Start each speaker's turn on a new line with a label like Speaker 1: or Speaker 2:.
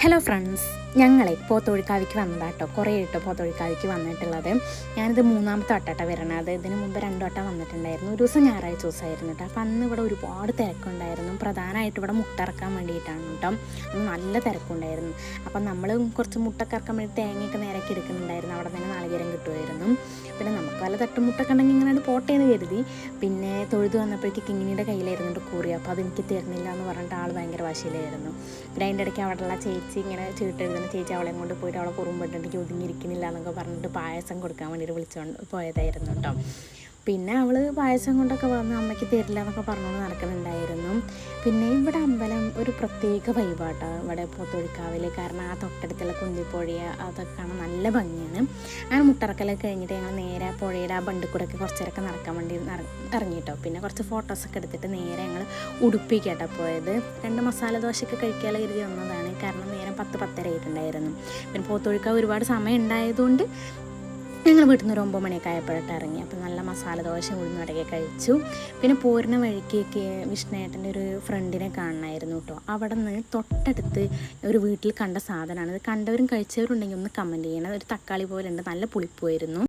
Speaker 1: Hello friends, ഞങ്ങളെ പോത്തൊഴിക്കാവിക്ക് വന്നതാട്ടോ. കുറേ ഇട്ടോ പോത്തൊഴിക്കാവിക്ക് വന്നിട്ടുള്ളത്. ഞാനിത് മൂന്നാമത്തെ വട്ടമായിട്ടാണ് വരണത്. ഇതിന് മുമ്പ് 2 വട്ടം വന്നിട്ടുണ്ടായിരുന്നു. ഒരു ദിവസം ഞായറാഴ്ച ദിവസമായിരുന്നു കേട്ടോ. അപ്പോൾ അന്ന് ഇവിടെ ഒരുപാട് തിരക്കുണ്ടായിരുന്നു. പ്രധാനമായിട്ട് ഇവിടെ മുട്ട ഇറക്കാൻ വേണ്ടിയിട്ടാണ് കേട്ടോ. അന്ന് നല്ല തിരക്കുണ്ടായിരുന്നു. അപ്പം നമ്മൾ കുറച്ച് മുട്ടൊക്കെ ഇറക്കാൻ വേണ്ടി തേങ്ങയൊക്കെ നേരൊക്കെ എടുക്കുന്നുണ്ടായിരുന്നു. അവിടെ തന്നെ നാളികേരം കിട്ടുമായിരുന്നു. പിന്നെ നമുക്ക് വല്ല തട്ടുമുട്ടൊക്കെ ഉണ്ടെങ്കിൽ ഇങ്ങനെ പോട്ടേന്ന് കരുതി. പിന്നെ തൊഴുത് വന്നപ്പോഴേക്ക് കിങ്ങിനിയുടെ കയ്യിലായിരുന്നുണ്ട് കൂറി. അപ്പോൾ അതെനിക്ക് തരുന്നില്ല എന്ന് പറഞ്ഞിട്ട് ആൾ ഭയങ്കര വാശിയിലായിരുന്നു. പിന്നെ അതിൻ്റെ ഇടയ്ക്ക് അവിടെയുള്ള ചേച്ചി ഇങ്ങനെ ചീട്ടെഴുതുന്ന ചേച്ചി അവളെയും കൊണ്ട് പോയിട്ട് അവളെ കുറുമ്പെട്ടിട്ട് ഒതുങ്ങിയിരിക്കുന്നില്ല എന്നൊക്കെ പറഞ്ഞിട്ട് പായസം കൊടുക്കാൻ വേണ്ടിയിട്ട് വിളിച്ചുകൊണ്ട് പോയതായിരുന്നു കേട്ടോ. പിന്നെ അവൾ പായസം കൊണ്ടൊക്കെ വന്ന് അമ്മയ്ക്ക് തരില്ല എന്നൊക്കെ പറഞ്ഞുകൊണ്ട് നടക്കുന്നുണ്ടായിരുന്നു. പിന്നെ ഇവിടെ അമ്പലം ഒരു പ്രത്യേക വൈബാട്ടോ ഇവിടെ പോത്തൊഴിക്കാവിൽ. കാരണം ആ തൊട്ടടുത്തുള്ള കുന്തിപ്പുഴ അതൊക്കെ കാണാൻ നല്ല ഭംഗിയാണ്. അങ്ങനെ മുട്ടറക്കലൊക്കെ കഴിഞ്ഞിട്ട് ഞങ്ങൾ നേരെ പുഴയുടെ ആ ബണ്ടിൽ കൂടെയൊക്കെ കുറച്ചേരൊക്കെ നടക്കാൻ വേണ്ടി ഇറങ്ങിയിട്ടോ. പിന്നെ കുറച്ച് ഫോട്ടോസൊക്കെ എടുത്തിട്ട് നേരെ ഞങ്ങൾ ഉടുപ്പിക്കാട്ടോ പോയത്. 2 മസാല ദോശയൊക്കെ കഴിക്കാനുള്ള കരുതി വന്നതാണ്. കാരണം നേരം 10-10:30 ആയിട്ടുണ്ടായിരുന്നു. പിന്നെ പോത്തൊഴിക്കാവ് ഒരുപാട് സമയം ഉണ്ടായതുകൊണ്ട് ഞങ്ങൾ വീട്ടിൽ നിന്ന് ഒരു 9 മണിയൊക്കെ ആയപ്പോഴായിട്ട് ഇറങ്ങി. അപ്പോൾ നല്ല മസാല ദോശ ഉഴുന്നടക്കെ കഴിച്ചു. പിന്നെ പോരുന്ന വഴിക്കൊക്കെ വിഷ്ണുയേട്ടൻ്റെ ഒരു ഫ്രണ്ടിനെ കാണണമായിരുന്നു കേട്ടോ. അവിടെ നിന്ന് തൊട്ടടുത്ത് ഒരു വീട്ടിൽ കണ്ട സാധനമാണ്. ഇത് കണ്ടവരും കഴിച്ചവരുണ്ടെങ്കിൽ ഒന്ന് കമൻറ്റ് ചെയ്യണം. ഒരു തക്കാളി പോലെ ഉണ്ട്, നല്ല പുളിപ്പുമായിരുന്നു.